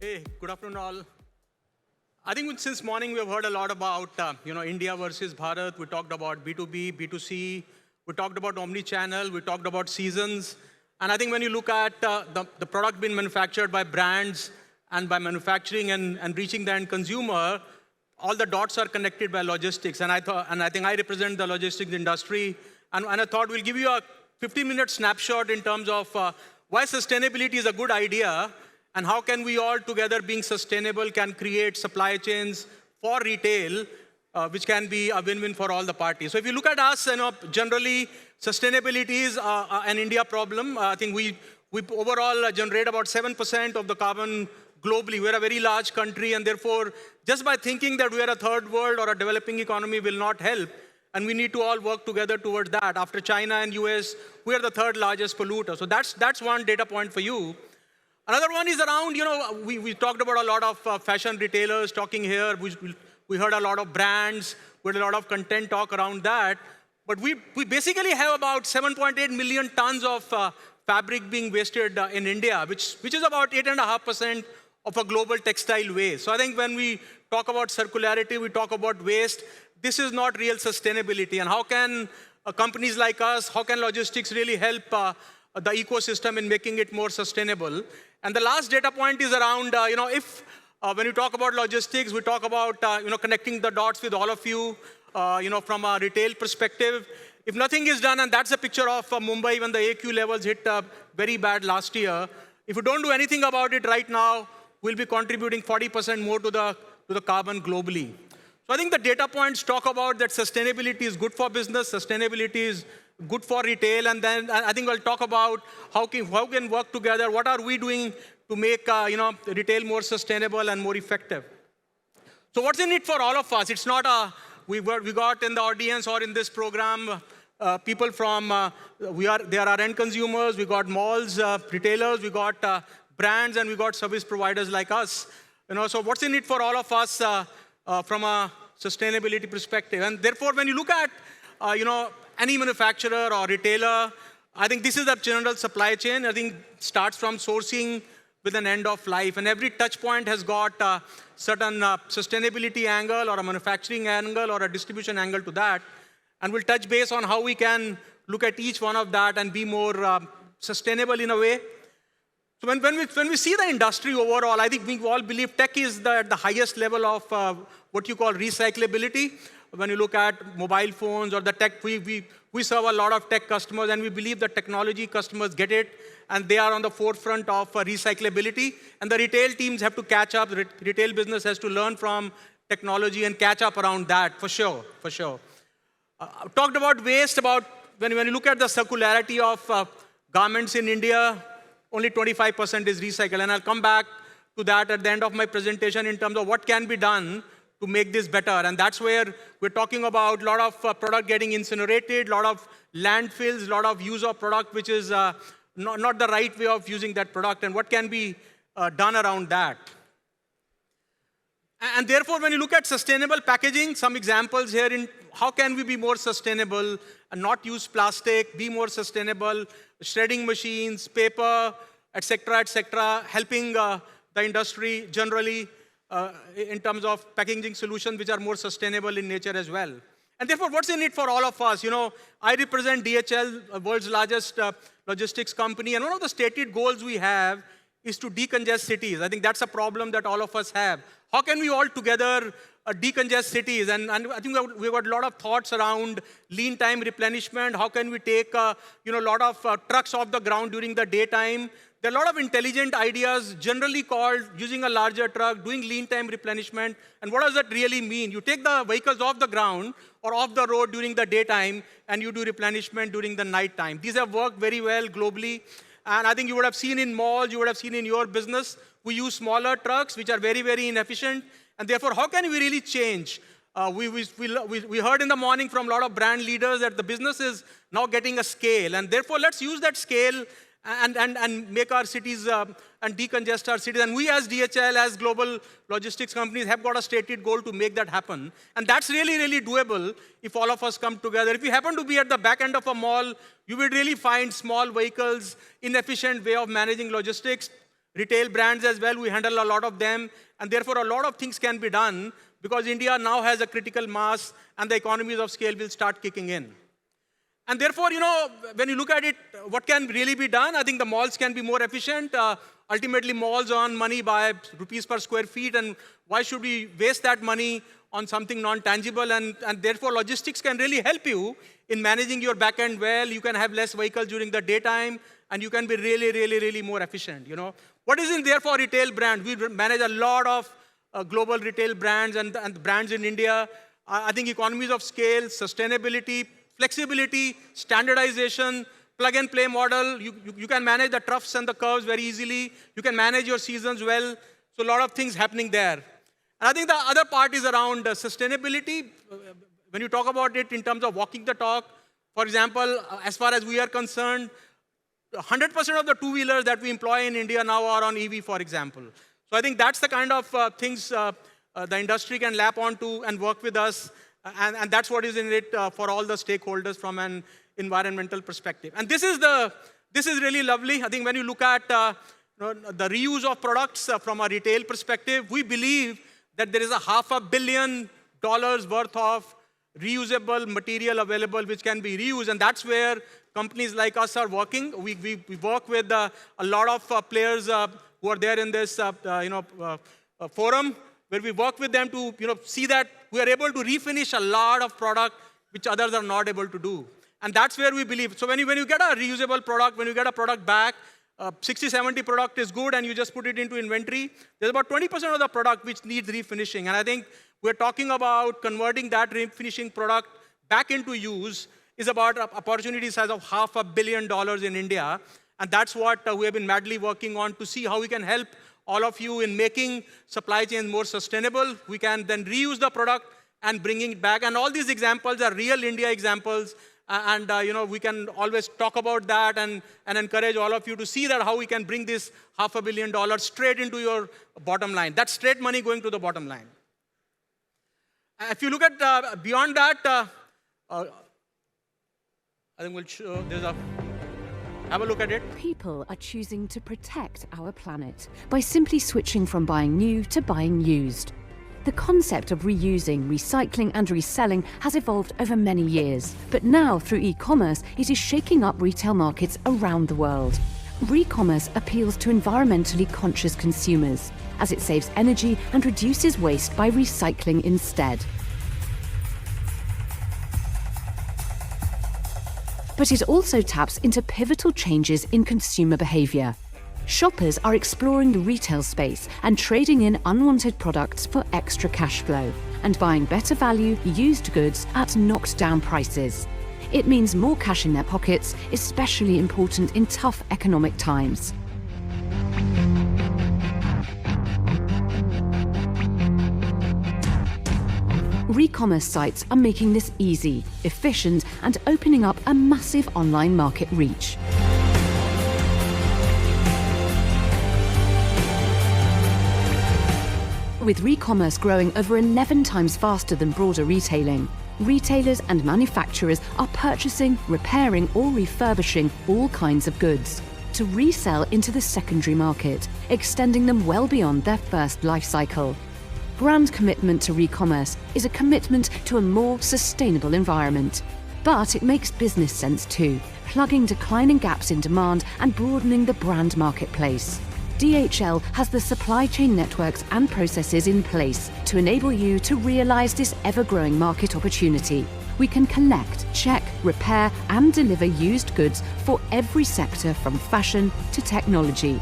Hey, good afternoon, all. I think since morning we have heard a lot about India versus Bharat. We talked about B2B, B2C. We talked about omni-channel. We talked about seasons. And I think when you look at the product being manufactured by brands and by manufacturing and reaching the end consumer, all the dots are connected by logistics. And I think I represent the logistics industry. And I thought we'll give you a 15-minute snapshot in terms of why sustainability is a good idea and how can we all together being sustainable can create supply chains for retail, which can be a win-win for all the parties. So if you look at us, generally sustainability is an India problem. I think we overall generate about 7% of the carbon globally. We're a very large country, and therefore, just by thinking that we are a third world or a developing economy will not help, and we need to all work together towards that. After China and US, we are the third largest polluter. So that's one data point for you. Another one is around, we talked about a lot of fashion retailers talking here. We heard a lot of brands. We had a lot of content talk around that. But we basically have about 7.8 million tons of fabric being wasted in India, which is about 8.5% of a global textile waste. So I think when we talk about circularity, we talk about waste. This is not real sustainability. And how can companies like us, how can logistics really help the ecosystem in making it more sustainable? And the last data point is around, if when you talk about logistics, we talk about, connecting the dots with all of you, from a retail perspective. If nothing is done, and that's a picture of Mumbai when the AQ levels hit very bad last year. If we don't do anything about it right now, we'll be contributing 40% more to the carbon globally. So I think the data points talk about that sustainability is good for business, sustainability is good for retail, and then I think we'll talk about how can work together, what are we doing to make retail more sustainable and more effective. So what's in it for all of us? It's not we got in the audience or in this program people from, they are our end consumers, we got malls, retailers, we got brands, and we got service providers like us. So what's in it for all of us from a sustainability perspective? And therefore, when you look at, any manufacturer or retailer, I think this is the general supply chain. I think starts from sourcing with an end of life. And every touch point has got a certain sustainability angle or a manufacturing angle or a distribution angle to that. And we'll touch base on how we can look at each one of that and be more sustainable in a way. So when we see the industry overall, I think we all believe tech is at the highest level of what you call recyclability. When you look at mobile phones or the tech, we serve a lot of tech customers, and we believe the technology customers get it, and they are on the forefront of recyclability. And the retail teams have to catch up. The retail business has to learn from technology and catch up around that, for sure. Talked about waste, about when you look at the circularity of garments in India, only 25% is recycled. And I'll come back to that at the end of my presentation in terms of what can be done to make this better. And that's where we're talking about a lot of product getting incinerated, a lot of landfills, a lot of use of product which is not the right way of using that product, and what can be done around that. And therefore, when you look at sustainable packaging, some examples here in how can we be more sustainable and not use plastic, be more sustainable, shredding machines, paper, etc., helping the industry generally in terms of packaging solutions which are more sustainable in nature as well. And therefore, what's in it for all of us? I represent DHL, world's largest logistics company, and one of the stated goals we have is to decongest cities. I think that's a problem that all of us have. How can we all together decongest cities? And I think we've got a lot of thoughts around lean time replenishment. How can we take a lot of trucks off the ground during the daytime? There are a lot of intelligent ideas generally called using a larger truck, doing lean time replenishment. And what does that really mean? You take the vehicles off the ground or off the road during the daytime, and you do replenishment during the nighttime. These have worked very well globally. And I think you would have seen in malls, you would have seen in your business, we use smaller trucks, which are very, very inefficient. And therefore, how can we really change? We heard in the morning from a lot of brand leaders that the business is now getting a scale. And therefore, let's use that scale and make our cities and decongest our cities. And we as DHL, as global logistics companies, have got a stated goal to make that happen. And that's really, really doable if all of us come together. If you happen to be at the back end of a mall, you will really find small vehicles, inefficient way of managing logistics. retail brands as well. We handle a lot of them. And therefore, a lot of things can be done because India now has a critical mass and the economies of scale will start kicking in. And therefore, when you look at it, what can really be done? I think the malls can be more efficient. Ultimately, malls earn money by rupees per square feet, and why should we waste that money on something non-tangible? And therefore, logistics can really help you in managing your back end well. You can have less vehicles during the daytime, and you can be really, really, really more efficient. What is in there for retail brand? We manage a lot of global retail brands and brands in India. I think economies of scale, sustainability, flexibility, standardization, plug-and-play model. You can manage the troughs and the curves very easily. You can manage your seasons well. So a lot of things happening there. And I think the other part is around sustainability. When you talk about it in terms of walking the talk, for example, as far as we are concerned, 100% of the two-wheelers that we employ in India now are on EV, for example. So I think that's the kind of things the industry can lap onto and work with us. And that's what is in it for all the stakeholders from an environmental perspective. And this is really lovely. I think when you look at the reuse of products from a retail perspective, we believe that there is $500 million worth of reusable material available which can be reused. And that's where companies like us are working. We work with a lot of players who are there in this forum, where we work with them to see that we are able to refinish a lot of product which others are not able to do. And that's where we believe. So when you get a reusable product, when you get a product back, 60-70 product is good and you just put it into inventory, there's about 20% of the product which needs refinishing. And I think we're talking about converting that refinishing product back into use is about an opportunity size of $500 million in India. And that's what we have been madly working on to see how we can help all of you in making supply chains more sustainable. We can then reuse the product and bringing it back. And all these examples are real India examples. And we can always talk about that and encourage all of you to see that how we can bring this $500 million straight into your bottom line. That's straight money going to the bottom line. If you look at beyond that, I think we'll show, have a look at it. People are choosing to protect our planet by simply switching from buying new to buying used. The concept of reusing, recycling and reselling has evolved over many years, but now through e-commerce, it is shaking up retail markets around the world. Re-commerce appeals to environmentally conscious consumers, as it saves energy and reduces waste by recycling instead. But it also taps into pivotal changes in consumer behaviour. Shoppers are exploring the retail space and trading in unwanted products for extra cash flow, and buying better value used goods at knocked down prices. It means more cash in their pockets, especially important in tough economic times. Re-commerce sites are making this easy, efficient, and opening up a massive online market reach. With re-commerce growing over 11 times faster than broader retailing, retailers and manufacturers are purchasing, repairing, or refurbishing all kinds of goods to resell into the secondary market, extending them well beyond their first life cycle. Brand commitment to re-commerce is a commitment to a more sustainable environment. But it makes business sense too, plugging declining gaps in demand and broadening the brand marketplace. DHL has the supply chain networks and processes in place to enable you to realize this ever-growing market opportunity. We can collect, check, repair, and deliver used goods for every sector from fashion to technology,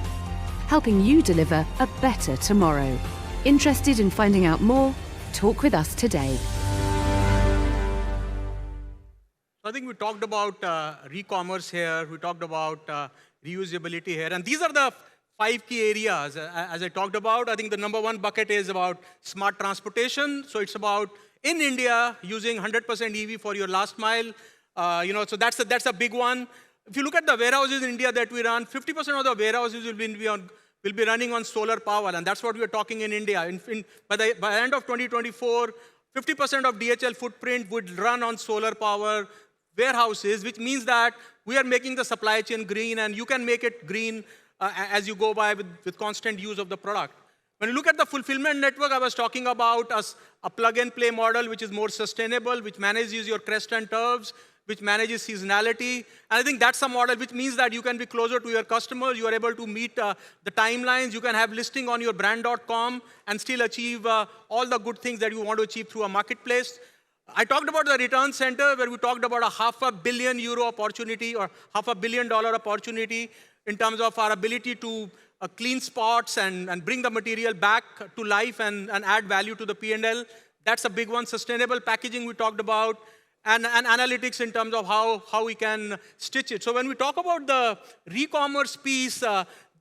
helping you deliver a better tomorrow. Interested in finding out more? Talk with us today. I think we talked about re-commerce here, we talked about reusability here, and these are the 5 key areas. As I talked about, I think the number one bucket is about smart transportation. So it's about, in India, using 100% EV for your last mile. So that's a big one. If you look at the warehouses in India that we run, 50% of the warehouses will be running on solar power, and that's what we are talking in India. By the end of 2024, 50% of DHL footprint would run on solar power warehouses, which means that we are making the supply chain green, and you can make it green as you go by with constant use of the product. When you look at the fulfillment network, I was talking about a plug-and-play model which is more sustainable, which manages your crest and curves, which manages seasonality. And I think that's a model which means that you can be closer to your customers, you are able to meet the timelines, you can have listing on your brand.com and still achieve all the good things that you want to achieve through a marketplace. I talked about the return center where we talked about a €500 million opportunity or $500 million opportunity in terms of our ability to clean spots and bring the material back to life and add value to the P&L. That's a big one. Sustainable packaging we talked about, and analytics in terms of how we can stitch it. So when we talk about the re-commerce piece,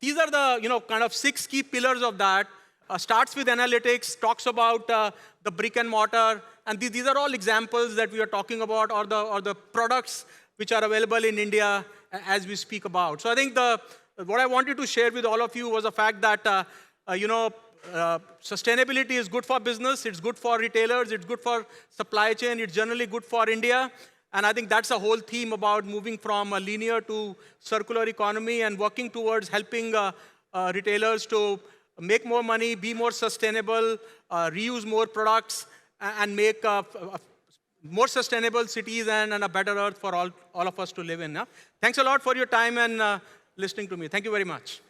these are the kind of 6 key pillars of that. Starts with analytics, talks about the brick and mortar, and these are all examples that we are talking about, or the products which are available in India as we speak about. So I think what I wanted to share with all of you was the fact that sustainability is good for business, it's good for retailers, it's good for supply chain, it's generally good for India. And I think that's the whole theme about moving from a linear to circular economy and working towards helping retailers to make more money, be more sustainable, reuse more products, and make more sustainable cities and a better earth for all of us to live in. Thanks a lot for your time and listening to me. Thank you very much.